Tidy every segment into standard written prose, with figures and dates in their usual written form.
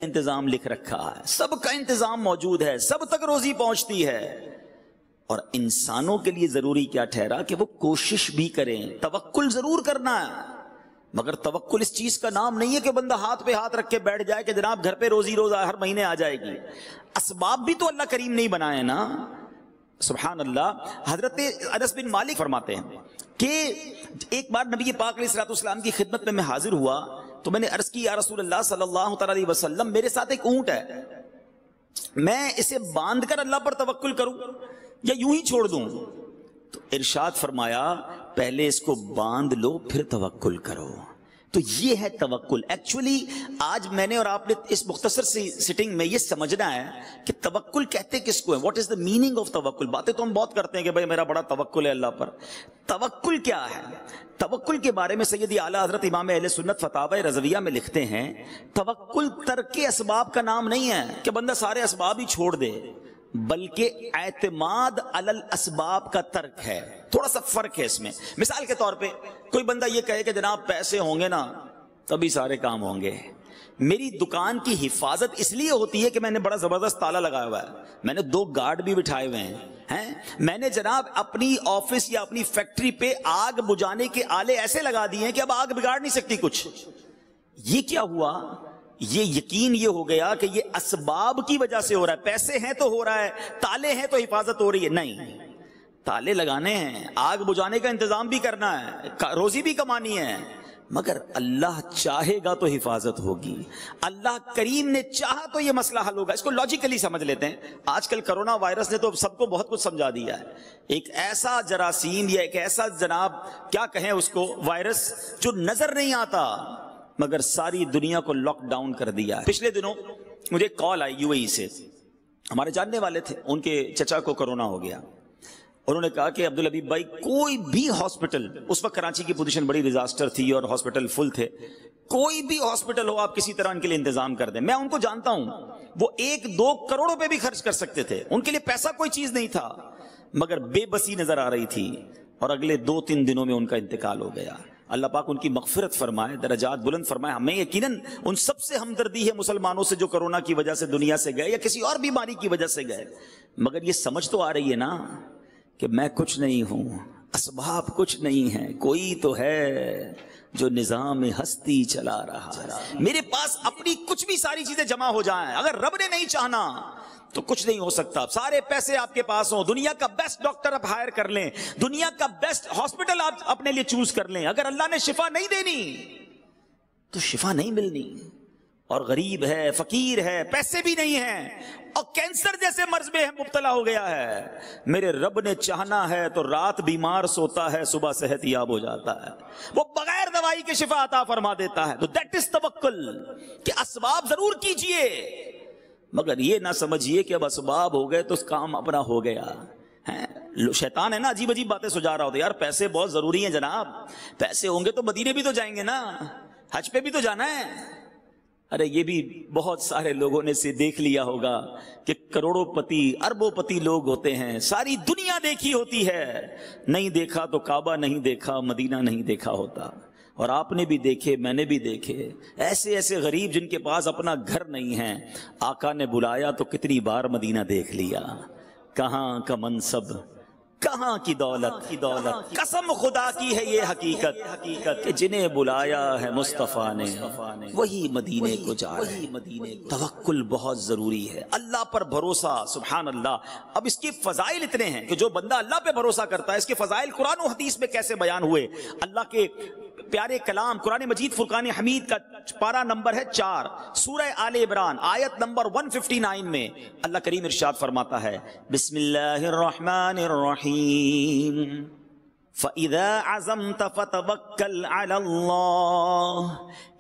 انتظام لکھ رکھا ہے، سب کا انتظام موجود ہے، سب تک روزی پہنچتی ہے۔ اور انسانوں کے لیے ضروری کیا ٹھہرا کہ وہ کوشش بھی کریں، توکل ضرور کرنا ہے، مگر توکل اس چیز کا نام نہیں ہے کہ بندہ ہاتھ پہ ہاتھ رکھ کے بیٹھ جائے کہ جناب گھر پہ روزی روز ہر مہینے آ جائے گی۔ اسباب بھی تو اللہ کریم نہیں بنائے نا، سبحان اللہ۔ حضرت انس بن مالک فرماتے ہیں کہ ایک بار نبی پاک علیہ الصلوۃ والسلام کی خدمت میں حاضر ہوا تو میں نے عرض کی یا رسول اللہ صلی اللہ تعالی علیہ وسلم، میرے ساتھ ایک اونٹ ہے، میں اسے باندھ کر اللہ پر توکل کروں یا یوں ہی چھوڑ دوں؟ تو ارشاد فرمایا پہلے اس کو باندھ لو پھر توکل کرو۔ تو یہ ہے توکل۔ ایکچولی آج میں نے اور آپ نے اس مختصر سی سٹنگ میں یہ سمجھنا ہے کہ توکل کہتے کس کو ہے، what is the meaning of توکل۔ باتیں تو ہم بہت کرتے ہیں کہ بھائی میرا بڑا توکل ہے اللہ پر، توکل کیا ہے؟ توکل کے بارے میں سیدی اعلیٰ حضرت امام اہل سنت فتاوی رضویہ میں لکھتے ہیں توکل ترک اسباب کا نام نہیں ہے کہ بندہ سارے اسباب ہی چھوڑ دے، بلکہ اعتماد علی الاسباب کا ترک ہے۔ تھوڑا سا فرق ہے اس میں۔ مثال کے طور پہ کوئی بندہ یہ کہے کہ جناب پیسے ہوں گے نا تبھی سارے کام ہوں گے، میری دکان کی حفاظت اس لیے ہوتی ہے کہ میں نے بڑا زبردست تالا لگایا ہوا ہے، میں نے 2 گارڈ بھی بٹھائے ہوئے ہیں، میں نے جناب اپنی آفس یا اپنی فیکٹری پہ آگ بجھانے کے آلے ایسے لگا دیے ہیں کہ اب آگ بگاڑ نہیں سکتی کچھ۔ یہ کیا ہوا؟ یہ یقین یہ ہو گیا کہ یہ اسباب کی وجہ سے ہو رہا ہے، پیسے ہیں تو ہو رہا ہے، تالے ہیں تو حفاظت ہو رہی ہے۔ نہیں، تالے لگانے ہیں، آگ بجھانے کا انتظام بھی کرنا ہے، روزی بھی کمانی ہے، مگر اللہ چاہے گا تو حفاظت ہوگی، اللہ کریم نے چاہا تو یہ مسئلہ حل ہوگا۔ اس کو لاجیکلی سمجھ لیتے ہیں۔ آج کل کرونا وائرس نے تو سب کو بہت کچھ سمجھا دیا ہے۔ ایک ایسا جراثیم یا ایک ایسا جناب کیا کہیں اس کو وائرس جو نظر نہیں آتا مگر ساری دنیا کو لاک ڈاؤن کر دیا ہے۔ پچھلے دنوں مجھے کال آئی یو اے ای سے، ہمارے جاننے والے تھے، ان کے چچا کو کرونا ہو گیا، انہوں نے کہا کہ عبدالحبیب بھائی کوئی بھی ہاسپٹل، اس وقت کراچی کی پوزیشن بڑی ڈیزاسٹر تھی اور ہاسپٹل فل تھے، کوئی بھی ہاسپٹل ہو آپ کسی طرح ان کے لیے انتظام کر دیں۔ میں ان کو جانتا ہوں، وہ 1-2 کروڑ روپے بھی خرچ کر سکتے تھے، ان کے لیے پیسہ کوئی چیز نہیں تھا، مگر بے بسی نظر آ رہی تھی اور اگلے 2-3 دنوں میں ان کا انتقال ہو گیا۔ اللہ پاک ان کی مغفرت فرمائے، درجات بلند فرمائے۔ ہمیں یقیناً ان سب سے ہمدردی ہے مسلمانوں سے جو کرونا کی وجہ سے دنیا سے گئے یا کسی اور بیماری کی وجہ سے گئے، مگر یہ سمجھ تو آ رہی ہے نا کہ میں کچھ نہیں ہوں، اسباب کچھ نہیں ہیں، کوئی تو ہے جو نظام ہستی چلا رہا ہے۔ میرے پاس اپنی کچھ بھی ساری چیزیں جمع ہو جائیں، اگر رب نے نہیں چاہنا تو کچھ نہیں ہو سکتا۔ سارے پیسے آپ کے پاس ہوں، دنیا کا بیسٹ ڈاکٹر آپ ہائر کر لیں، دنیا کا بیسٹ ہاسپٹل آپ اپنے لیے چوز کر لیں، اگر اللہ نے شفا نہیں دینی تو شفا نہیں ملنی۔ اور غریب ہے، فقیر ہے، پیسے بھی نہیں ہیں اور کینسر جیسے مرض میں مبتلا ہو گیا ہے، میرے رب نے چاہنا ہے تو رات بیمار سوتا ہے، صبح صحت یاب ہو جاتا ہے، وہ بغیر دوائی کے شفا عطا فرما دیتا ہے۔ تو دیٹ از توکل کہ اسباب ضرور کیجئے مگر یہ نہ سمجھیے کہ اب اسباب ہو گئے تو اس کام اپنا ہو گیا ہے۔ شیطان ہے نا عجیب عجیب باتیں سجا رہا ہوتا ہے، یار پیسے بہت ضروری ہیں جناب، پیسے ہوں گے تو مدینے بھی تو جائیں گے نا، حج پہ بھی تو جانا ہے۔ ارے یہ بھی بہت سارے لوگوں نے سے دیکھ لیا ہوگا کہ کروڑوں پتی اربوں پتی لوگ ہوتے ہیں، ساری دنیا دیکھی ہوتی ہے، نہیں دیکھا تو کعبہ نہیں دیکھا، مدینہ نہیں دیکھا ہوتا۔ اور آپ نے بھی دیکھے، میں نے بھی دیکھے، ایسے ایسے غریب جن کے پاس اپنا گھر نہیں ہے، آقا نے بلایا تو کتنی بار مدینہ دیکھ لیا۔ کہاں کا منصب، کہاں کی دولت، قسم خدا کی ہے یہ حقیقت کہ جنہیں بلایا ہے مصطفیٰ نے وہی مدینے کو جا رہے ہیں۔ توکل بہت ضروری ہے، اللہ پر بھروسہ، سبحان اللہ۔ اب اس کے فضائل اتنے ہیں کہ جو بندہ اللہ پہ بھروسہ کرتا ہے، اس کے فضائل قرآن و حدیث میں کیسے بیان ہوئے۔ اللہ کے پیارے کلام قرآن مجید فرقان حمید کا پارہ نمبر ہے 4، سورہ آل عمران آیت نمبر 159 میں اللہ کریم ارشاد فرماتا ہے، بسم اللہ الرحمن الرحیم، فَإِذَا عَزَمْتَ فَتَوَكَّلْ عَلَى اللَّهِ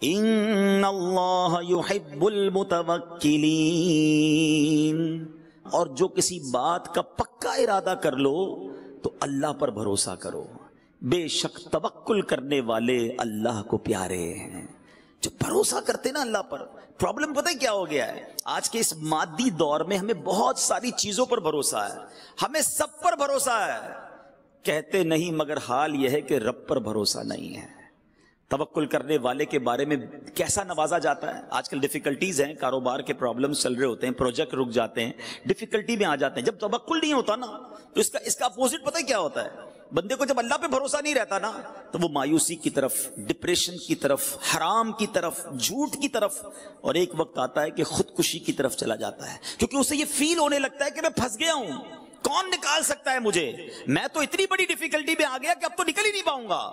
إِنَّ اللَّهَ يُحِبُّ الْمُتَوَكِّلِينَ۔ اور جو کسی بات کا پکا ارادہ کر لو تو اللہ پر بھروسہ کرو، بے شک توکل کرنے والے اللہ کو پیارے ہیں۔ جو بھروسہ کرتے نا اللہ پر، پرابلم پتہ ہے کیا ہو گیا ہے؟ آج کے اس مادی دور میں ہمیں بہت ساری چیزوں پر بھروسہ ہے، ہمیں سب پر بھروسہ ہے، کہتے نہیں مگر حال یہ ہے کہ رب پر بھروسہ نہیں ہے۔ توکل کرنے والے کے بارے میں کیسا نوازا جاتا ہے. آج کل ڈیفیکلٹیز ہیں, کاروبار کے پرابلمز چل رہے ہوتے ہیں, پروجیکٹ رک جاتے ہیں, ڈیفیکلٹی میں آ جاتے ہیں. جب توکل نہیں ہوتا نا تو اس کا اپوزٹ پتہ ہے کیا ہوتا ہے؟ بندے کو جب اللہ پہ بھروسہ نہیں رہتا نا تو وہ مایوسی کی طرف, ڈپریشن کی طرف, حرام کی طرف, جھوٹ کی طرف, اور ایک وقت آتا ہے کہ خودکشی کی طرف چلا جاتا ہے, کیونکہ اسے یہ فیل ہونے لگتا ہے کہ میں پھنس گیا ہوں, کون نکال سکتا ہے مجھے, میں تو اتنی بڑی ڈیفیکلٹی میں آ گیا کہ اب تو نکل ہی نہیں پاؤں گا.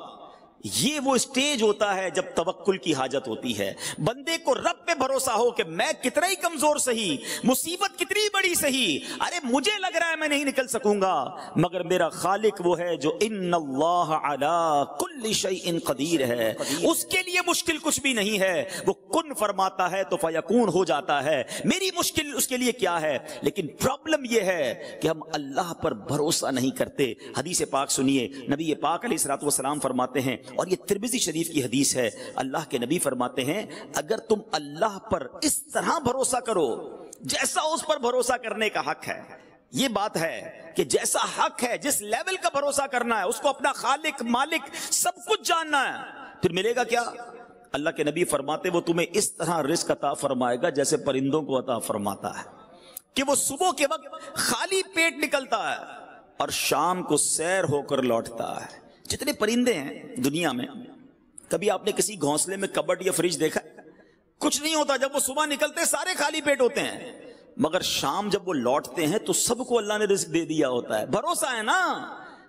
یہ وہ اسٹیج ہوتا ہے جب توکل کی حاجت ہوتی ہے. بندے کو رب پہ بھروسہ ہو کہ میں کتنا ہی کمزور سہی, مصیبت کتنی بڑی سہی, ارے مجھے لگ رہا ہے میں نہیں نکل سکوں گا, مگر میرا خالق وہ ہے جو ان اللہ علی کل شیء قدیر ہے, اس کے لیے مشکل کچھ بھی نہیں ہے, وہ کن فرماتا ہے تو فیکون ہو جاتا ہے. میری مشکل اس کے لیے کیا ہے؟ لیکن پرابلم یہ ہے کہ ہم اللہ پر بھروسہ نہیں کرتے. حدیث پاک سنیے, نبی پاک علیہ الصلوۃ والسلام فرماتے ہیں, اور یہ ترمذی شریف کی حدیث ہے, اللہ کے نبی فرماتے ہیں اگر تم اللہ پر اس طرح بھروسہ کرو جیسا اس پر بھروسہ کرنے کا حق ہے, یہ بات ہے کہ جیسا حق ہے, جس لیول کا بھروسہ کرنا ہے, اس کو اپنا خالق مالک سب کچھ جاننا ہے, پھر ملے گا کیا؟ اللہ کے نبی فرماتے وہ تمہیں اس طرح رزق عطا فرمائے گا جیسے پرندوں کو عطا فرماتا ہے, کہ وہ صبح کے وقت خالی پیٹ نکلتا ہے اور شام کو سیر ہو کر لوٹتا ہے. جتنے پرندے ہیں دنیا میں, کبھی آپ نے کسی گھونسلے میں کبڈ یا فریج دیکھا؟ کچھ نہیں ہوتا. جب وہ صبح نکلتے ہیں سارے خالی پیٹ ہوتے ہیں, مگر شام جب وہ لوٹتے ہیں تو سب کو اللہ نے رزق دے دیا ہوتا ہے. بھروسہ ہے نا,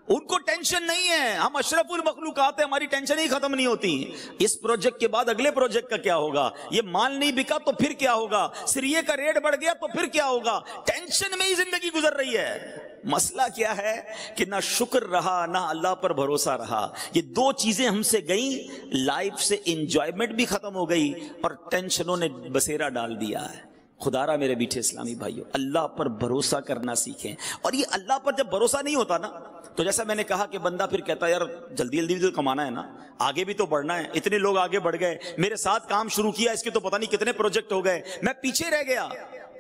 ان کو ٹینشن نہیں ہے. ہم اشرف المخلوقات ہیں, ہماری ٹینشن ہی ختم نہیں ہوتی. اس پروجیکٹ کے بعد اگلے پروجیکٹ کا کیا ہوگا, یہ مال نہیں بکا تو پھر کیا ہوگا, سریے کا ریٹ بڑھ گیا تو پھر کیا ہوگا. ٹینشن میں ہی زندگی گزر رہی ہے. مسئلہ کیا ہے کہ نہ شکر رہا نہ اللہ پر بھروسہ رہا. یہ دو چیزیں ہم سے گئیں, لائف سے انجوائمنٹ بھی ختم ہو گئی اور ٹینشنوں نے بسیرا ڈال دیا ہے. خدا را میرے میٹھے اسلامی بھائیوں, اللہ پر بھروسہ کرنا سیکھیں. اور یہ اللہ پر جب بھروسہ نہیں ہوتا نا تو جیسا میں نے کہا کہ بندہ پھر کہتا ہے یار جلدی جلدی تو کمانا ہے نا, آگے بھی تو بڑھنا ہے, اتنے لوگ آگے بڑھ گئے, میرے ساتھ کام شروع کیا, اس کے تو پتہ نہیں کتنے پروجیکٹ ہو گئے, میں پیچھے رہ گیا.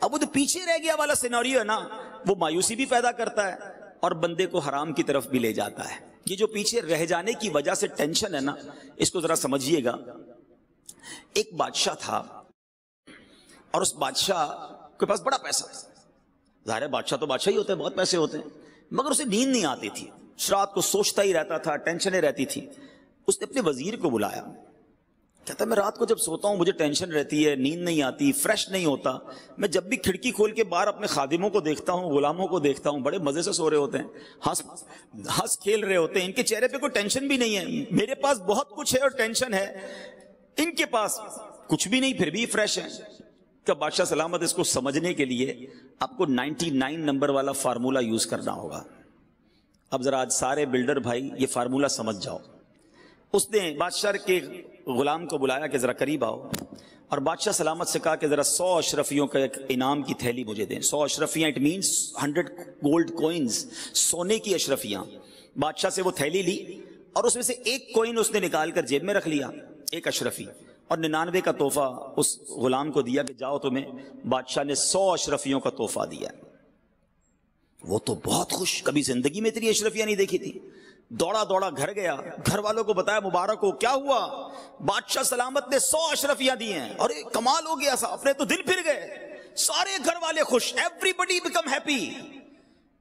اب وہ تو پیچھے رہ گیا والا سیناریو ہے نا, وہ مایوسی بھی پیدا کرتا ہے اور بندے کو حرام کی طرف بھی لے جاتا ہے. یہ جو پیچھے رہ جانے کی وجہ سے ٹینشن ہے نا, اس کو ذرا سمجھیے گا. ایک بادشاہ تھا اور اس بادشاہ کے پاس بڑا پیسہ, ظاہر ہے بادشاہ تو بادشاہ ہی ہوتے ہیں, بہت پیسے ہوتے ہیں, مگر اسے نیند نہیں آتی تھی, رات کو سوچتا ہی رہتا تھا, ٹینشنیں رہتی تھی. اس نے اپنے وزیر کو بلایا, کہتا میں رات کو جب سوتا ہوں مجھے ٹینشن رہتی ہے, نیند نہیں آتی, فریش نہیں ہوتا. میں جب بھی کھڑکی کھول کے باہر اپنے خادموں کو دیکھتا ہوں, غلاموں کو دیکھتا ہوں, بڑے مزے سے سو رہے ہوتے ہیں, ہنس کھیل رہے ہوتے ہیں, ان کے چہرے پہ کوئی ٹینشن بھی نہیں ہے. میرے پاس بہت کچھ ہے اور ٹینشن ہے, ان کے پاس کچھ بھی نہیں پھر بھی فریش ہے. کہ بادشاہ سلامت, اس کو سمجھنے کے لیے آپ کو 99 نمبر والا فارمولا یوز کرنا ہوگا. اب ذرا آج سارے بلڈر بھائی یہ فارمولا سمجھ جاؤ. اس نے بادشاہ کے غلام کو بلایا کہ ذرا قریب آؤ, اور بادشاہ سلامت سے کہا کہ ذرا 100 اشرفیوں کا ایک انعام کی تھیلی مجھے دیں. 100 اشرفیاں, اٹ مینس 100 گولڈ کوئنز, سونے کی اشرفیاں. بادشاہ سے وہ تھیلی لی اور اس میں سے ایک کوئن اس نے نکال کر جیب میں رکھ لیا, ایک اشرفی, اور 99 کا تحفہ اس غلام کو دیا کہ جاؤ تمہیں بادشاہ نے 100 اشرفیوں کا تحفہ دیا. وہ تو بہت خوش, کبھی زندگی میں اتنی اشرفیاں نہیں دیکھی تھی. دوڑا دوڑا گھر گیا, گھر والوں کو بتایا مبارک ہو, کیا ہوا, بادشاہ سلامت نے 100 اشرفیاں دی ہیں. اور کمال ہو گیا صاحب, اپنے تو دل پھر گئے, سارے گھر والے خوش, ایوری بڈی بیکم ہیپی.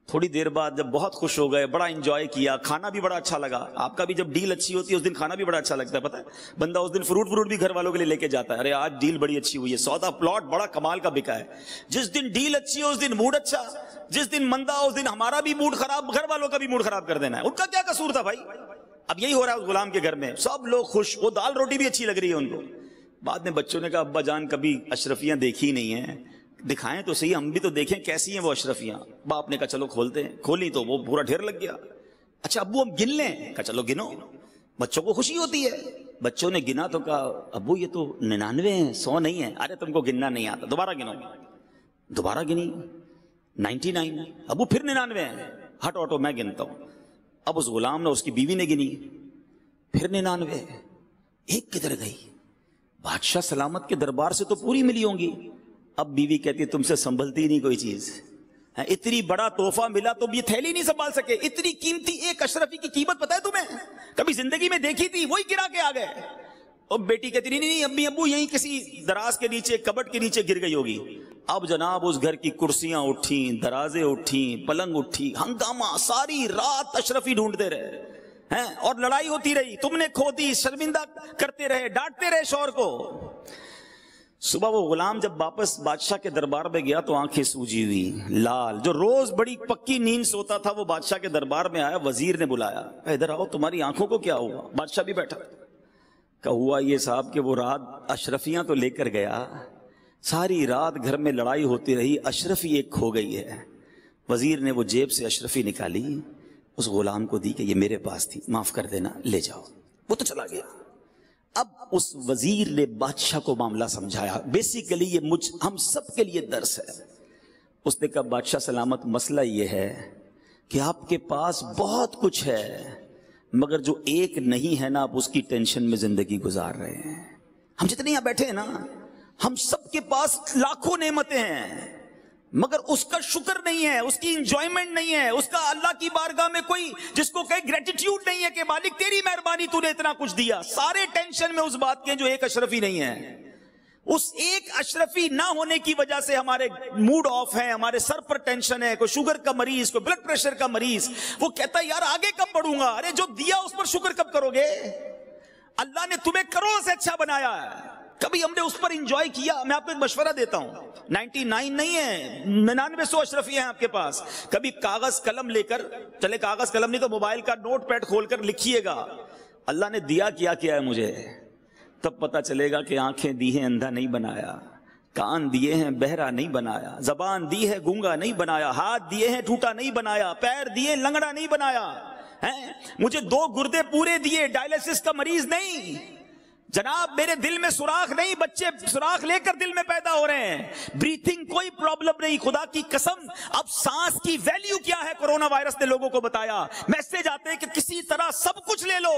تھوڑی دیر بعد جب بہت خوش ہو گئے, بڑا انجوائے کیا, کھانا بھی بڑا اچھا لگا. آپ کا بھی جب ڈیل اچھی ہوتی ہے اس دن کھانا بھی بڑا اچھا لگتا ہے, پتہ ہے بندہ اس دن فروٹ بھی گھر والوں کے لیے لے کے جاتا ہے, ارے آج ڈیل بڑی اچھی ہوئی ہے, سودا پلاٹ بڑا کمال کا بکا ہے. جس دن ڈیل اچھی ہو اس دن موڈ اچھا, جس دن مندہ ہو اس دن ہمارا بھی موڈ خراب, گھر والوں کا بھی موڈ خراب کر دینا ہے. ان کا کیا قصور تھا بھائی؟ اب یہی ہو رہا ہے اس غلام کے گھر میں, سب لوگ خوش, وہ دال روٹی بھی اچھی لگ رہی ہے ان کو. بعد میں بچوں نے کہا ابا جان کبھی اشرفیاں دیکھی نہیں ہیں, دکھائیں تو صحیح, ہم بھی تو دیکھیں کیسی ہیں وہ اشرفیاں. باپ نے کہا چلو کھولتے ہیں, کھولی تو وہ پورا ڈھیر لگ گیا. اچھا ابو ہم گن لیں, کہا چلو گنو, بچوں کو خوشی ہوتی ہے. بچوں نے گنا تو کہا ابو یہ تو 99 ہیں, 100 نہیں ہے. ارے تم کو گننا نہیں آتا, دوبارہ گنو. دوبارہ گنی 99, ابو پھر 99 ہیں, ہٹ آٹو میں گنتا ہوں. اب اس غلام نے, اس کی بیوی نے گنی, پھر 99, ایک کدھر گئی. بادشاہ سلامت کے دربار سے تو پوری ملی ہوں گی. اب بیوی کہتی تم سے سنبھلتی نہیں کوئی چیز, اتنی بڑا تحفہ ملا تم یہ تھیلی نہیں سنبھال سکے. اتنی قیمتی ایک اشرفی کی قیمت پتہ ہے تمہیں؟ کبھی زندگی میں دیکھی تھی؟ وہی گرا کے آ گئے. اور بیٹی کہتی نہیں نہیں امی ابو یہیں کسی دراز کے نیچے کبٹ کے نیچے گر گئی ہوگی. اب جناب اس گھر کی کرسیاں اٹھیں, درازے اٹھیں, پلنگ اٹھی, ہنگامہ, ساری رات اشرفی ڈھونڈتے رہے ہیں اور لڑائی ہوتی رہی. تم نے کھو دی, شرمندہ کرتے رہے, ڈانٹتے رہے شوہر کو. صبح وہ غلام جب واپس بادشاہ کے دربار میں گیا تو آنکھیں سوجی ہوئی, لال, جو روز بڑی پکی نیند سوتا تھا وہ بادشاہ کے دربار میں آیا. وزیر نے بلایا, ادھر آؤ, تمہاری آنکھوں کو کیا ہوا؟ بادشاہ بھی بیٹھا. کہ ہوا یہ صاحب کہ وہ رات اشرفیاں تو لے کر گیا, ساری رات گھر میں لڑائی ہوتی رہی, اشرفی ایک کھو گئی ہے. وزیر نے وہ جیب سے اشرفی نکالی, اس غلام کو دی کہ یہ میرے پاس تھی, معاف کر دینا, لے جاؤ. وہ تو چلا گیا. اب اس وزیر نے بادشاہ کو معاملہ سمجھایا. بیسیکلی یہ ہم سب کے لیے درس ہے. اس نے کہا بادشاہ سلامت, مسئلہ یہ ہے کہ آپ کے پاس بہت کچھ ہے مگر جو ایک نہیں ہے نا, آپ اس کی ٹینشن میں زندگی گزار رہے ہیں. ہم جتنے یہاں بیٹھے ہیں نا, ہم سب کے پاس لاکھوں نعمتیں ہیں مگر اس کا شکر نہیں ہے, اس کی انجوائمنٹ نہیں ہے, اس کا اللہ کی بارگاہ میں کوئی جس کو کہے گریٹیٹیوڈ نہیں ہے کہ مالک تیری مہربانی تو نے اتنا کچھ دیا. سارے ٹینشن میں اس بات کے جو ایک اشرفی نہیں ہے. اس ایک اشرفی نہ ہونے کی وجہ سے ہمارے موڈ آف ہیں, ہمارے سر پر ٹینشن ہے. کوئی شوگر کا مریض, کوئی بلڈ پریشر کا مریض, وہ کہتا ہے یار آگے کب بڑھوں گا. ارے جو دیا اس پر شکر کب کرو گے؟ اللہ نے تمہیں کروڑ سے اچھا بنایا ہے, کبھی ہم نے اس پر انجوائے کیا؟ میں آپ کو ایک مشورہ دیتا ہوں, 99 نہیں ہے, 99 اشرفی ہیں آپ کے پاس. کبھی کاغذ قلم لے کر چلے, کاغذ قلم نہیں تو موبائل کا نوٹ پیڈ کھول کر لکھیے گا اللہ نے دیا کیا کیا ہے مجھے, تب پتہ چلے گا کہ آنکھیں دی ہیں اندھا نہیں بنایا, کان دیے ہیں بہرا نہیں بنایا, زبان دی ہے گونگا نہیں بنایا, ہاتھ دیے ہیں ٹوٹا نہیں بنایا, پیر دیے لنگڑا نہیں بنایا, مجھے 2 گردے پورے دیے, ڈائلیسس کا مریض نہیں جناب, میرے دل میں سوراخ نہیں, بچے سوراخ لے کر دل میں پیدا ہو رہے ہیں, بریتھنگ کوئی پرابلم نہیں. خدا کی قسم اب سانس کی ویلیو کیا ہے کرونا وائرس نے لوگوں کو بتایا. میسج آتے ہیں کہ کسی طرح سب کچھ لے لو,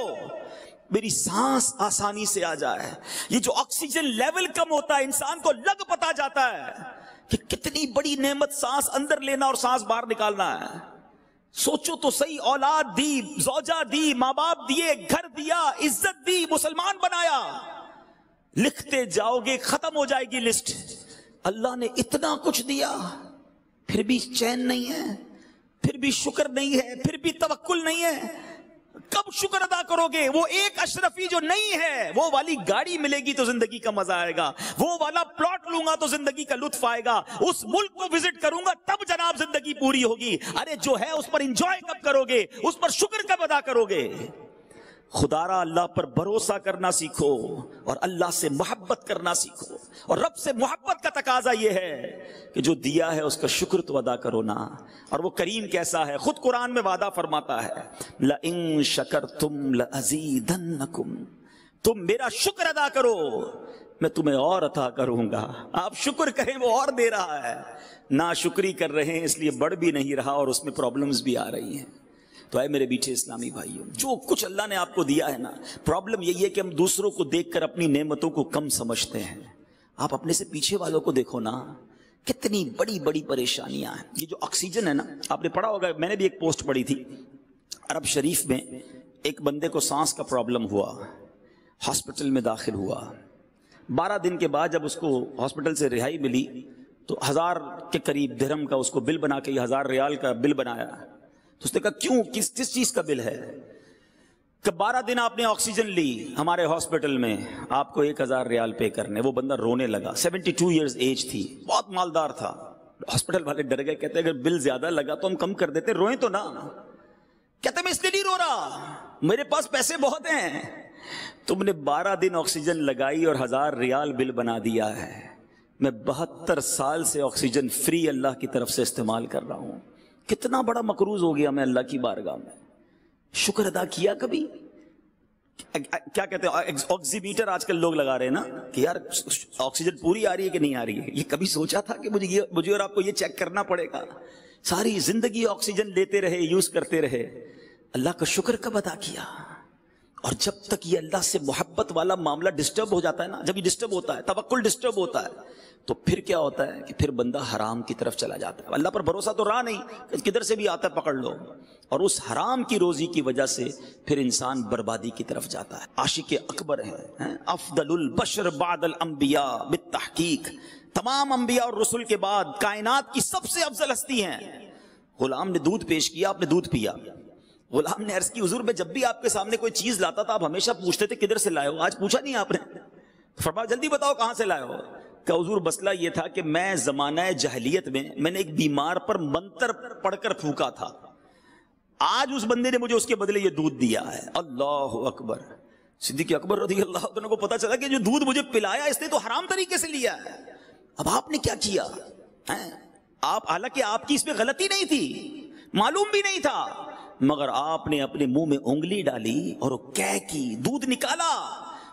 میری سانس آسانی سے آ جائے. یہ جو آکسیجن لیول کم ہوتا ہے انسان کو لگ پتا جاتا ہے کہ کتنی بڑی نعمت سانس اندر لینا اور سانس باہر نکالنا ہے. سوچو تو صحیح, اولاد دی, زوجہ دی, ماں باپ دیے, گھر دیا, عزت دی, مسلمان بنایا. لکھتے جاؤ گے ختم ہو جائے گی لسٹ. اللہ نے اتنا کچھ دیا پھر بھی چین نہیں ہے, پھر بھی شکر نہیں ہے, پھر بھی توکل نہیں ہے. کب شکر ادا کرو گے؟ وہ ایک اشرفی جو نہیں ہے, وہ والی گاڑی ملے گی تو زندگی کا مزہ آئے گا, وہ والا پلاٹ لوں گا تو زندگی کا لطف آئے گا, اس ملک کو وزٹ کروں گا تب جناب زندگی پوری ہوگی. ارے جو ہے اس پر انجوائے کب کرو گے, اس پر شکر کب ادا کرو گے؟ خدا را اللہ پر بھروسہ کرنا سیکھو اور اللہ سے محبت کرنا سیکھو. اور رب سے محبت کا تقاضا یہ ہے کہ جو دیا ہے اس کا شکر تو ادا کرو نا. اور وہ کریم کیسا ہے, خود قرآن میں وعدہ فرماتا ہے لَإِن شَكَرْتُمْ لَأَزِيدَنَّكُمْ, تم میرا شکر ادا کرو میں تمہیں اور عطا کروں گا. آپ شکر کریں وہ اور دے رہا ہے, نا شکری کر رہے ہیں اس لیے بڑھ بھی نہیں رہا اور اس میں پرابلمز بھی آ رہی ہیں. تو اے میرے میٹھے اسلامی بھائیوں, جو کچھ اللہ نے آپ کو دیا ہے نا, پرابلم یہی ہے کہ ہم دوسروں کو دیکھ کر اپنی نعمتوں کو کم سمجھتے ہیں. آپ اپنے سے پیچھے والوں کو دیکھو نا, کتنی بڑی بڑی پریشانیاں ہیں. یہ جو آکسیجن ہے نا, آپ نے پڑھا ہوگا, میں نے بھی ایک پوسٹ پڑھی تھی, عرب شریف میں ایک بندے کو سانس کا پرابلم ہوا, ہاسپٹل میں داخل ہوا. 12 دن کے بعد جب اس کو ہاسپٹل سے رہائی ملی تو 1000 کے قریب درہم کا اس کو بل بنا کے, 1000 ریال کا بل بنایا. تو اس نے کہا کیوں, کس چیز کا بل ہے؟ کہ 12 دن آپ نے آکسیجن لی ہمارے ہاسپٹل میں, آپ کو 1000 ریال پے کرنے. وہ بندہ رونے لگا, 72 ایئرز ایج تھی, بہت مالدار تھا. ہاسپٹل والے ڈر گئے, کہتے اگر بل زیادہ لگا تو ہم کم کر دیتے, روئیں تو نا. کہتے میں اس لیے نہیں رو رہا, میرے پاس پیسے بہت ہیں. تم نے 12 دن آکسیجن لگائی اور 1000 ریال بل بنا دیا ہے. میں 72 سال سے آکسیجن فری اللہ کی طرف سے استعمال کر رہا ہوں. کتنا بڑا مقروض ہو گیا میں اللہ کی بارگاہ میں. شکر ادا کیا کبھی؟ کیا کہتے ہیں آکسیمیٹر آج کل لوگ لگا رہے ہیں نا کہ یار آکسیجن پوری آ رہی ہے کہ نہیں آ رہی ہے. یہ کبھی سوچا تھا کہ مجھے اور آپ کو یہ چیک کرنا پڑے گا؟ ساری زندگی آکسیجن لیتے رہے, یوز کرتے رہے, اللہ کا شکر کب ادا کیا؟ اور جب تک یہ اللہ سے محبت والا معاملہ ڈسٹرب ہو جاتا ہے نا، جب یہ ڈسٹرب ہوتا ہے، توکل ڈسٹرب ہوتا ہے، تو پھر کیا ہوتا ہے کہ پھر بندہ حرام کی طرف چلا جاتا ہے. اللہ پر بھروسہ تو رہا نہیں، کدھر سے بھی آتا ہے پکڑ لو، اور اس حرام کی روزی کی وجہ سے پھر انسان بربادی کی طرف جاتا ہے. عاشق اکبر ہیں، افضل البشر بعد الانبیاء بالتحقیق، تمام انبیاء اور رسل کے بعد کائنات کی سب سے افضل ہستی ہیں. غلام نے دودھ پیش کیا، آپ نے دودھ پیا. غلام نے عرض کی حضور میں جب بھی آپ کے سامنے کوئی چیز لاتا تھا آپ ہمیشہ پوچھتے تھے کدھر سے لائے ہو، آج پوچھا نہیں آپ نے. فرمایا جلدی بتاؤ کہاں سے لائے ہو. کہ حضور مسئلہ یہ تھا کہ میں زمانہ جاہلیت میں نے ایک بیمار پر منتر پڑھ کر پھونکا تھا، آج اس بندے نے مجھے اس کے بدلے یہ دودھ دیا ہے. اللہ اکبر. صدیق اکبر رضی اللہ عنہ کو پتا چلا کہ جو دودھ مجھے پلایا اس نے تو حرام طریقے سے لیا ہے. اب آپ نے کیا کیا؟ آپ حالانکہ آپ کی اس میں غلطی نہیں تھی، معلوم بھی نہیں تھا، مگر آپ نے اپنے منہ میں انگلی ڈالی اور کہہ کی دودھ نکالا،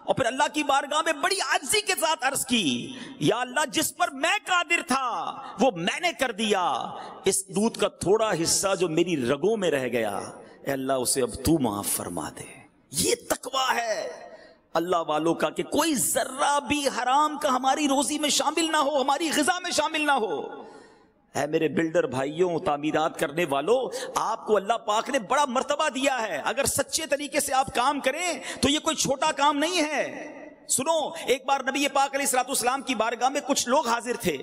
اور پھر اللہ کی بارگاہ میں بڑی عاجزی کے ساتھ عرض کی یا اللہ جس پر میں قادر تھا وہ میں نے کر دیا، اس دودھ کا تھوڑا حصہ جو میری رگوں میں رہ گیا اے اللہ اسے اب تو معاف فرما دے. یہ تقویٰ ہے اللہ والوں کا کہ کوئی ذرہ بھی حرام کا ہماری روزی میں شامل نہ ہو، ہماری غذا میں شامل نہ ہو. اے میرے بلڈر بھائیوں، تعمیرات کرنے والوں، آپ کو اللہ پاک نے بڑا مرتبہ دیا ہے. اگر سچے طریقے سے آپ کام کریں تو یہ کوئی چھوٹا کام نہیں ہے. سنو، ایک بار نبی پاک علیہ الصلوۃ والسلام کی بارگاہ میں کچھ لوگ حاضر تھے.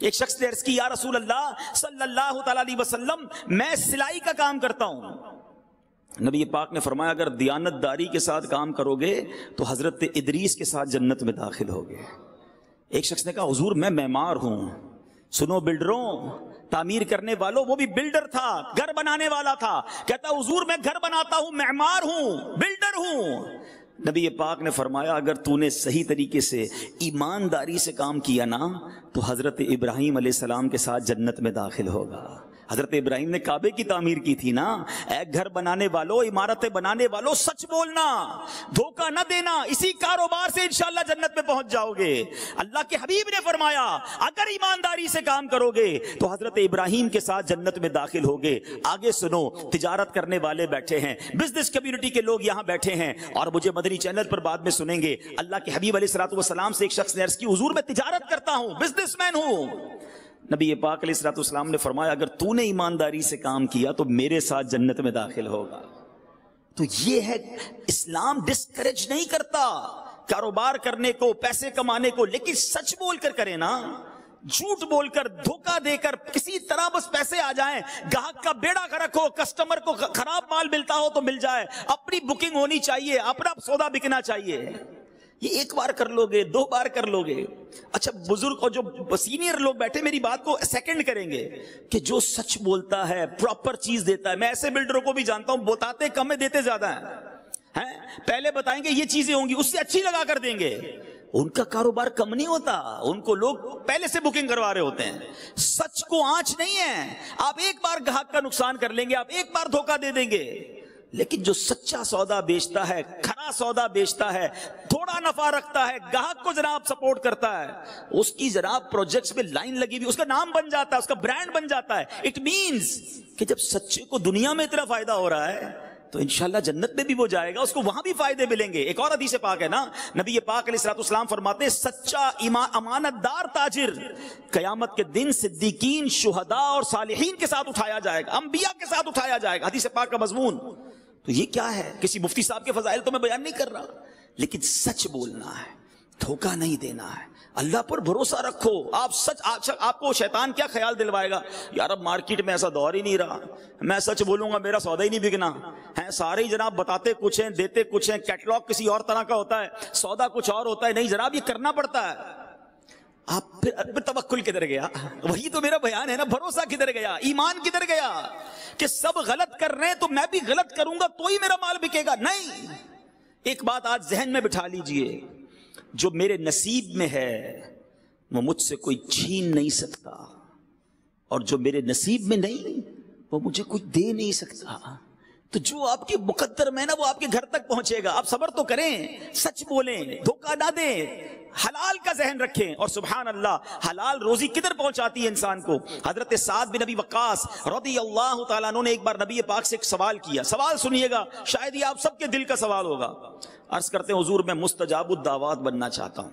ایک شخص نے عرض کی یا رسول اللہ صلی اللہ تعالی علیہ وسلم میں سلائی کا کام کرتا ہوں. نبی پاک نے فرمایا اگر دیانت داری کے ساتھ کام کرو گے تو حضرت ادریس کے ساتھ جنت میں داخل ہوگے. ایک شخص نے کہا حضور میں معمار ہوں. سنو بلڈروں، تعمیر کرنے والوں، وہ بھی بلڈر تھا، گھر بنانے والا تھا. کہتا حضور میں گھر بناتا ہوں، معمار ہوں، بلڈر ہوں. نبی پاک نے فرمایا اگر تو نے صحیح طریقے سے ایمانداری سے کام کیا نا تو حضرت ابراہیم علیہ السلام کے ساتھ جنت میں داخل ہوگا. حضرت ابراہیم نے کعبے کی تعمیر کی تھی نا. اے گھر بنانے والوں، عمارتیں بنانے والوں، سچ بولنا، دھوکہ نہ دینا، اسی کاروبار سے انشاءاللہ جنت میں پہنچ جاؤ گے. اللہ کے حبیب نے فرمایا اگر ایمانداری سے کام کرو گے تو حضرت ابراہیم کے ساتھ جنت میں داخل ہوگے. آگے سنو، تجارت کرنے والے بیٹھے ہیں، بزنس کمیونٹی کے لوگ یہاں بیٹھے ہیں اور مجھے مدنی چینل پر بعد میں سنیں گے. اللہ کے حبیب علیہ الصلوۃ والسلام سے ایک شخص نے عرض کی حضور میں تجارت کرتا ہوں، بزنس مین ہوں. نبی پاک علیہ الصلوۃ والسلام نے فرمایا اگر تو نے ایمانداری سے کام کیا تو میرے ساتھ جنت میں داخل ہوگا. تو یہ ہے اسلام ڈسکریج نہیں کرتا کاروبار کرنے کو، پیسے کمانے کو، لیکن سچ بول کر کرے نا. جھوٹ بول کر، دھوکہ دے کر کسی طرح بس پیسے آ جائیں، گاہک کا بیڑا غرق ہو، کسٹمر کو خراب مال ملتا ہو تو مل جائے، اپنی بکنگ ہونی چاہیے، اپنا سودا بکنا چاہیے. یہ ایک بار کر لو گے، دو بار کر لو گے. اچھا بزرگ اور جو سینئر لوگ بیٹھے میری بات کو سیکنڈ کریں گے کہ جو سچ بولتا ہے، پراپر چیز دیتا ہے. میں ایسے بلڈروں کو بھی جانتا ہوں بتاتے کم ہے دیتے زیادہ ہیں. پہلے بتائیں گے یہ چیزیں ہوں گی، اس سے اچھی لگا کر دیں گے. ان کا کاروبار کم نہیں ہوتا، ان کو لوگ پہلے سے بکنگ کروا رہے ہوتے ہیں. سچ کو آنچ نہیں ہے. آپ ایک بار گاہک کا نقصان کر لیں گے، آپ ایک بار دھوکہ دے دیں گے، لیکن جو سچا سودا بیچتا ہے، کھرا سودا بیچتا ہے، تھوڑا نفع رکھتا ہے، گاہک کو جناب سپورٹ کرتا ہے، اس کی جناب پروجیکٹس میں لائن لگی ہوئی، اس کا نام بن جاتا ہے، اس کا برانڈ بن جاتا ہے. اٹ مینز کہ جب سچے کو دنیا میں اتنا فائدہ ہو رہا ہے تو انشاءاللہ جنت میں بھی وہ جائے گا، اس کو وہاں بھی فائدے ملیں گے. ایک اور حدیث پاک ہے نا، نبی پاک علیہ الصلوۃ والسلام فرماتے ہیں سچا امانت دار تاجر قیامت کے دن صدیقین، شہداء اور صالحین کے ساتھ اٹھایا جائے گا، انبیاء کے ساتھ اٹھایا جائے گا. حدیث پاک کا مضمون تو یہ کیا ہے؟ کسی مفتی صاحب کے فضائل تو میں بیان نہیں کر رہا، لیکن سچ بولنا ہے، دھوکہ نہیں دینا ہے. اللہ پر بھروسہ رکھو. آپ سچ، آپ کو شیطان کیا خیال دلوائے گا؟ یار اب مارکیٹ میں ایسا دور ہی نہیں رہا، میں سچ بولوں گا میرا سودا ہی نہیں بکنا ہے. سارے ہی جناب بتاتے کچھ ہیں، دیتے کچھ ہیں، کیٹلاگ کسی اور طرح کا ہوتا ہے، سودا کچھ اور ہوتا ہے. نہیں جناب، یہ کرنا پڑتا ہے. آپ پھر توکل کدھر گیا؟ وہی تو میرا بیان ہے نا. بھروسہ کدھر گیا؟ ایمان کدھر گیا؟ کہ سب غلط کر رہے ہیں تو میں بھی غلط کروں گا تو ہی میرا مال بکے گا. نہیں، ایک بات آج ذہن میں بٹھا لیجئے، جو میرے نصیب میں ہے وہ مجھ سے کوئی چھین نہیں سکتا، اور جو میرے نصیب میں نہیں وہ مجھے کوئی دے نہیں سکتا. تو جو آپ کے مقدر میں نا وہ آپ کے گھر تک پہنچے گا. آپ صبر تو کریں, سچ بولیں, دھوکہ نہ دیں, حلال کا ذہن رکھیں. اور سبحان اللہ, حلال روزی کدھر پہنچاتی ہے انسان کو. حضرت سعد بن ابی وقاص رضی اللہ تعالیٰ عنہ نے ایک بار نبی پاک سے ایک سوال کیا. سوال سنیے گا, شاید یہ آپ سب کے دل کا سوال ہوگا. عرض کرتے ہیں حضور میں مستجاب الدعوات بننا چاہتا ہوں.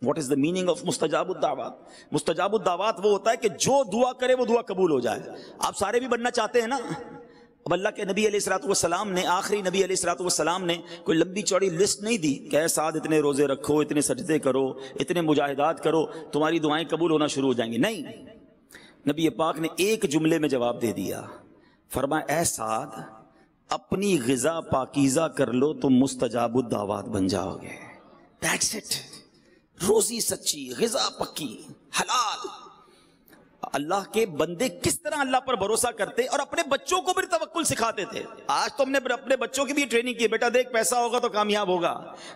What is the meaning of مستجاب الدعوات؟ مستجاب الدعوات وہ ہوتا ہے کہ جو دعا کرے وہ دعا قبول ہو جائے. آپ سارے بھی بننا چاہتے ہیں نا. اب اللہ کے نبی علیہ الصلوۃ والسلام نے, آخری نبی علیہ الصلوۃ والسلام نے کوئی لمبی چوڑی لسٹ نہیں دی کہ اے سعد اتنے روزے رکھو, اتنے سجدے کرو, اتنے مجاہدات کرو, تمہاری دعائیں قبول ہونا شروع ہو جائیں گی. نہیں, نبی پاک نے ایک جملے میں جواب دے دیا. فرمایا اے سعد, اپنی غذا پاکیزہ کر لو تم مستجاب الدعوات بن جاؤ گے. That's it. روزی سچی, غذا پکی, حلال. اللہ کے بندے کس طرح اللہ پر بھروسہ کرتے اور اپنے بچوں کو بھی توکل سکھاتے تھے. آج تو ہم نے اپنے بچوں کی بھی ٹریننگ کی, بیٹا دیکھ پیسہ ہوگا تو کامیاب ہوگا,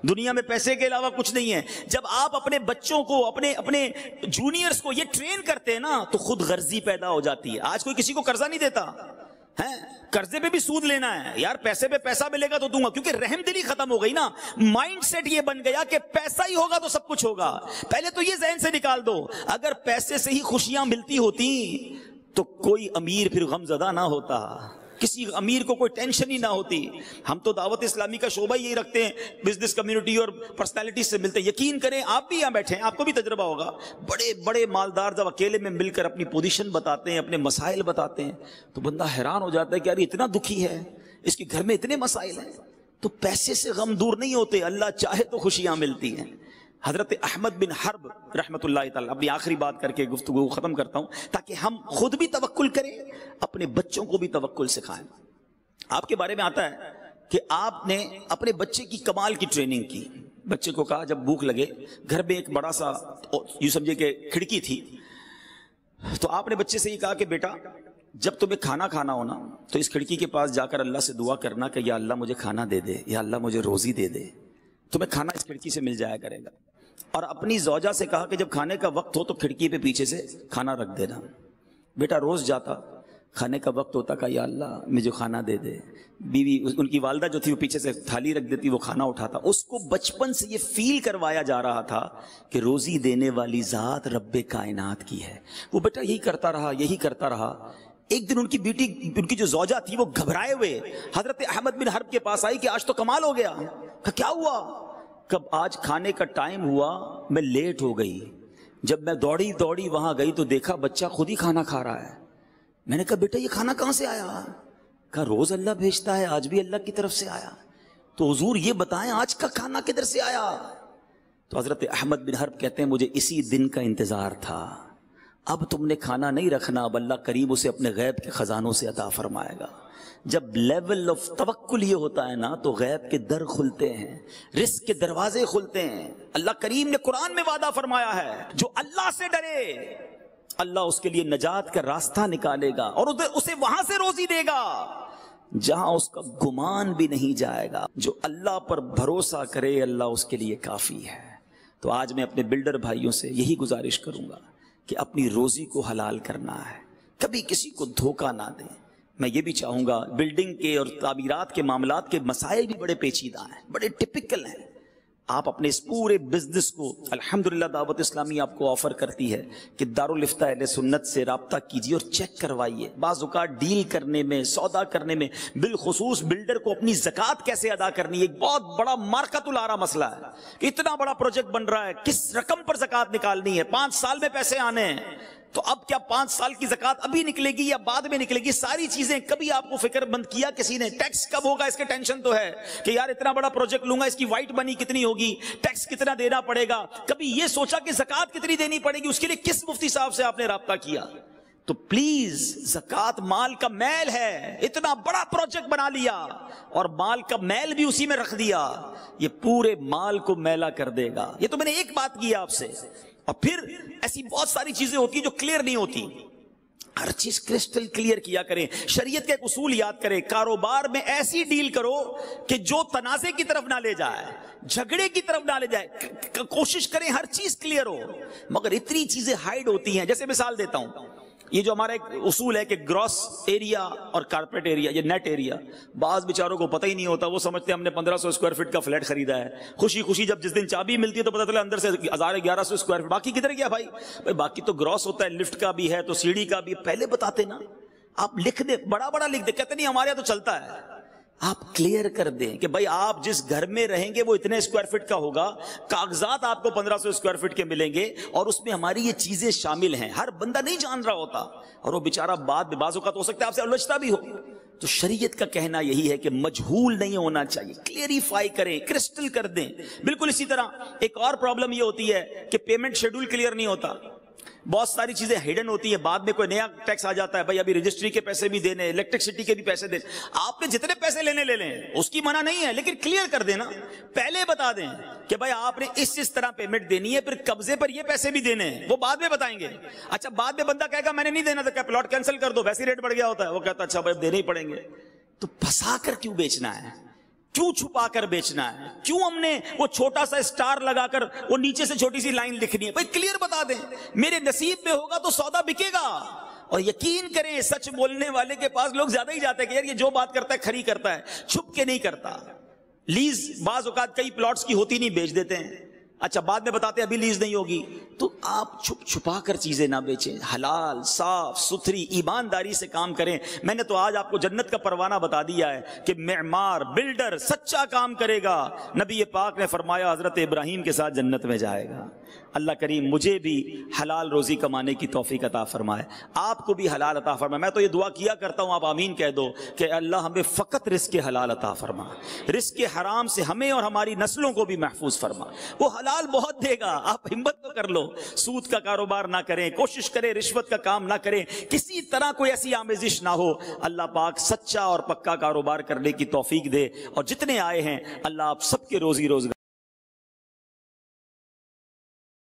دنیا میں پیسے کے علاوہ کچھ نہیں ہے. جب آپ اپنے بچوں کو, اپنے جونیئرز کو یہ ٹرین کرتے ہیں نا تو خود غرضی پیدا ہو جاتی ہے. آج کوئی کسی کو قرضہ نہیں دیتا ہے, قرضے پہ بھی سود لینا ہے. یار پیسے پہ پیسہ ملے گا تو دوں گا, کیونکہ رحم دلی ختم ہو گئی نا. مائنڈ سیٹ یہ بن گیا کہ پیسہ ہی ہوگا تو سب کچھ ہوگا. پہلے تو یہ ذہن سے نکال دو, اگر پیسے سے ہی خوشیاں ملتی ہوتی تو کوئی امیر پھر غم زدہ نہ ہوتا, کسی امیر کو کوئی ٹینشن ہی نہ ہوتی. ہم تو دعوت اسلامی کا شعبہ یہی رکھتے ہیں, بزنس کمیونٹی اور پرسنالٹی سے ملتے ہیں. یقین کریں آپ بھی یہاں بیٹھے ہیں, آپ کو بھی تجربہ ہوگا. بڑے بڑے مالدار جب اکیلے میں مل کر اپنی پوزیشن بتاتے ہیں, اپنے مسائل بتاتے ہیں, تو بندہ حیران ہو جاتا ہے کہ یار اتنا دکھی ہے, اس کے گھر میں اتنے مسائل ہیں. تو پیسے سے غم دور نہیں ہوتے, اللہ چاہے تو خوشیاں ملتی ہیں. حضرت احمد بن حرب رحمت اللہ تعالی, اپنی آخری بات کر کے گفتگو ختم کرتا ہوں تاکہ ہم خود بھی توکل کریں, اپنے بچوں کو بھی توکل سکھائیں. آپ کے بارے میں آتا ہے کہ آپ نے اپنے بچے کی کمال کی ٹریننگ کی. بچے کو کہا جب بھوک لگے, گھر میں ایک بڑا سا یوں سمجھے کہ کھڑکی تھی, تو آپ نے بچے سے یہ کہا کہ بیٹا جب تمہیں کھانا کھانا ہونا تو اس کھڑکی کے پاس جا کر اللہ سے دعا کرنا کہ یا اللہ مجھے کھانا دے دے, یا اللہ مجھے روزی دے دے. تمہیں کھانا اس کھڑکی سے مل جایا کرے گا. اور اپنی زوجہ سے کہا کہ جب کھانے کا وقت ہو تو کھڑکی پہ پیچھے سے کھانا رکھ دینا. بیٹا روز جاتا, کھانے کا وقت ہوتا کہ یا اللہ مجھے کھانا دے دے. بیوی ان کی والدہ جو تھی وہ پیچھے سے تھالی رکھ دیتی, وہ کھانا اٹھاتا. اس کو بچپن سے یہ فیل کروایا جا رہا تھا کہ روزی دینے والی ذات رب کائنات کی ہے. وہ بیٹا یہی کرتا رہا, یہی کرتا رہا. ایک دن ان کی بیٹی, ان کی جو زوجہ تھی, وہ گھبرائے ہوئے حضرت احمد بن حرب کے پاس آئی کہ آج تو کمال ہو گیا. کیا ہوا؟ کب آج کھانے کا ٹائم ہوا میں لیٹ ہو گئی. جب میں دوڑی دوڑی وہاں گئی تو دیکھا بچہ خود ہی کھانا کھا رہا ہے. میں نے کہا بیٹا یہ کھانا کہاں سے آیا؟ کہا روز اللہ بھیجتا ہے, آج بھی اللہ کی طرف سے آیا. تو حضور یہ بتائیں آج کا کھانا کدھر سے آیا؟ تو حضرت احمد بن حرب کہتے ہیں مجھے اسی دن کا انتظار تھا. اب تم نے کھانا نہیں رکھنا, اب اللہ قریب اسے اپنے غیب کے خزانوں سے عطا فرمائے گا. جب لیول آف توکل یہ ہوتا ہے نا تو غیب کے در کھلتے ہیں, رزق کے دروازے کھلتے ہیں. اللہ کریم نے قرآن میں وعدہ فرمایا ہے جو اللہ سے ڈرے اللہ اس کے لیے نجات کا راستہ نکالے گا اور اسے وہاں سے روزی دے گا جہاں اس کا گمان بھی نہیں جائے گا. جو اللہ پر بھروسہ کرے اللہ اس کے لیے کافی ہے. تو آج میں اپنے بلڈر بھائیوں سے یہی گزارش کروں گا کہ اپنی روزی کو حلال کرنا ہے, کبھی کسی کو دھوکہ نہ دیں. میں یہ بھی چاہوں گا, بلڈنگ کے اور تعمیرات کے معاملات کے مسائل بھی بڑے پیچیدہ ہیں, بڑے ٹپکل ہیں. آپ اپنے اس پورے بزنس کو, الحمدللہ دعوت اسلامی آپ کو آفر کرتی ہے کہ دارالفتہ اہل سنت سے رابطہ کیجیے اور چیک کروائیے. بعض اوقات ڈیل کرنے میں, سودا کرنے میں, بالخصوص بلڈر کو اپنی زکوٰۃ کیسے ادا کرنی ہے, ایک بہت بڑا مارکت الارا مسئلہ ہے کہ اتنا بڑا پروجیکٹ بن رہا ہے, کس رقم پر زکوٰۃ نکالنی ہے, 5 سال میں پیسے آنے ہیں, تو اب کیا 5 سال کی زکوٰۃ ابھی نکلے گی یا بعد میں نکلے گی؟ ساری چیزیں کبھی آپ کو فکر مند کیا کسی نے؟ ٹیکس کب ہوگا اس کے ٹینشن تو ہے کہ یار اتنا بڑا پروجیکٹ لوں گا, اس کی وائٹ منی کتنی ہوگی, ٹیکس کتنا دینا پڑے گا. کبھی یہ سوچا کہ زکوٰۃ کتنی دینی پڑے گی؟ اس کے لیے کس مفتی صاحب سے آپ نے رابطہ کیا؟ تو پلیز, زکوٰۃ مال کا میل ہے. اتنا بڑا پروجیکٹ بنا لیا اور مال کا میل بھی اسی میں رکھ دیا, یہ پورے مال کو میلا کر دے گا. یہ تو میں نے ایک بات کی آپ سے. اور پھر ایسی بہت ساری چیزیں ہوتی ہیں جو کلیئر نہیں ہوتی. ہر چیز کرسٹل کلیئر کیا کریں. شریعت کا ایک اصول یاد کریں, کاروبار میں ایسی ڈیل کرو کہ جو تنازع کی طرف نہ لے جائے, جھگڑے کی طرف نہ لے جائے. کوشش کریں ہر چیز کلیئر ہو, مگر اتنی چیزیں ہائیڈ ہوتی ہیں. جیسے مثال دیتا ہوں, یہ جو ہمارا ایک اصول ہے کہ گراس ایریا اور کارپیٹ ایریا، یہ نیٹ ایریا، بعض بیچاروں کو پتہ ہی نہیں ہوتا، وہ سمجھتے ہیں ہم نے 1500 اسکوائر فٹ کا فلیٹ خریدا ہے، خوشی خوشی جب جس دن چابی ملتی ہے تو پتہ چلا اندر سے 1100 اسکوائر فٹ، باقی کدھر گیا بھائی؟ باقی تو گراس ہوتا ہے، لفٹ کا بھی ہے تو سیڑھی کا بھی، پہلے بتاتے نا، آپ لکھ دیں، بڑا بڑا لکھ دیں، کہتے نہیں ہمارے یہاں تو چلتا ہے، آپ کلیئر کر دیں کہ بھائی آپ جس گھر میں رہیں گے وہ اتنے اسکوائر فٹ کا ہوگا، کاغذات آپ کو 1500 اسکوائر فٹ کے ملیں گے اور اس میں ہماری یہ چیزیں شامل ہیں، ہر بندہ نہیں جان رہا ہوتا، اور وہ بیچارہ بعض اوقات ہو سکتا ہے آپ سے الجھتا بھی ہو۔ تو شریعت کا کہنا یہی ہے کہ مجہول نہیں ہونا چاہیے، کلیئریفائی کریں، کرسٹل کر دیں۔ بالکل اسی طرح ایک اور پرابلم یہ ہوتی ہے کہ پیمنٹ شیڈول کلیئر نہیں ہوتا، بہت ساری چیزیں ہڈن ہوتی ہیں، بعد میں کوئی نیا ٹیکس آ جاتا ہے، بھائی ابھی رجسٹری کے پیسے بھی دینے، الیکٹرسٹی کے بھی پیسے دینے، آپ نے جتنے پیسے لینے لے لیں، اس کی منع نہیں ہے، لیکن کلیئر کر دینا، پہلے بتا دیں کہ بھائی آپ نے اس طرح پیمنٹ دینی ہے، پھر قبضے پر یہ پیسے بھی دینے ہیں، وہ بعد میں بتائیں گے۔ اچھا بعد میں بندہ کہے گا میں نے نہیں دینا تھا، کیا پلاٹ کینسل کر دو، ویسے ریٹ بڑھ گیا ہوتا ہے، وہ کہتا ہے اچھا بھائی دینے ہی پڑیں گے۔ تو پھنسا کر کیوں بیچنا ہے، کیوں چھپا کر بیچنا ہے، کیوں ہم نے وہ چھوٹا سا اسٹار لگا کر وہ نیچے سے چھوٹی سی لائن لکھنی ہے؟ بھائی کلیئر بتا دیں، میرے نصیب میں ہوگا تو سودا بکے گا۔ اور یقین کریں سچ بولنے والے کے پاس لوگ زیادہ ہی جاتے ہیں کہ یار یہ جو بات کرتا ہے کھری کرتا ہے، چھپ کے نہیں کرتا۔ لیز بعض اوقات کئی پلاٹس کی ہوتی نہیں، بیچ دیتے ہیں، اچھا بعد میں بتاتے ہیں ابھی لیز نہیں ہوگی۔ تو آپ چھپ چھپا کر چیزیں نہ بیچیں، حلال صاف ستھری ایمانداری سے کام کریں۔ میں نے تو آج آپ کو جنت کا پروانہ بتا دیا ہے کہ معمار بلڈر سچا کام کرے گا، نبی پاک نے فرمایا حضرت ابراہیم کے ساتھ جنت میں جائے گا۔ اللہ کریم مجھے بھی حلال روزی کمانے کی توفیق عطا فرمائے، آپ کو بھی حلال عطا فرمائے۔ میں تو یہ دعا کیا کرتا ہوں، آپ آمین کہہ دو کہ اللہ ہمیں فقط رزق حلال عطا فرما، رزق حرام سے ہمیں اور ہماری نسلوں کو بھی محفوظ فرما۔ وہ حلال بہت دے گا، آپ ہمت تو کر لو، سود کا کاروبار نہ کریں، کوشش کریں رشوت کا کام نہ کریں، کسی طرح کوئی ایسی آمیزش نہ ہو۔ اللہ پاک سچا اور پکا کاروبار کرنے کی توفیق دے، اور جتنے آئے ہیں اللہ آپ سب کے روزی روزگار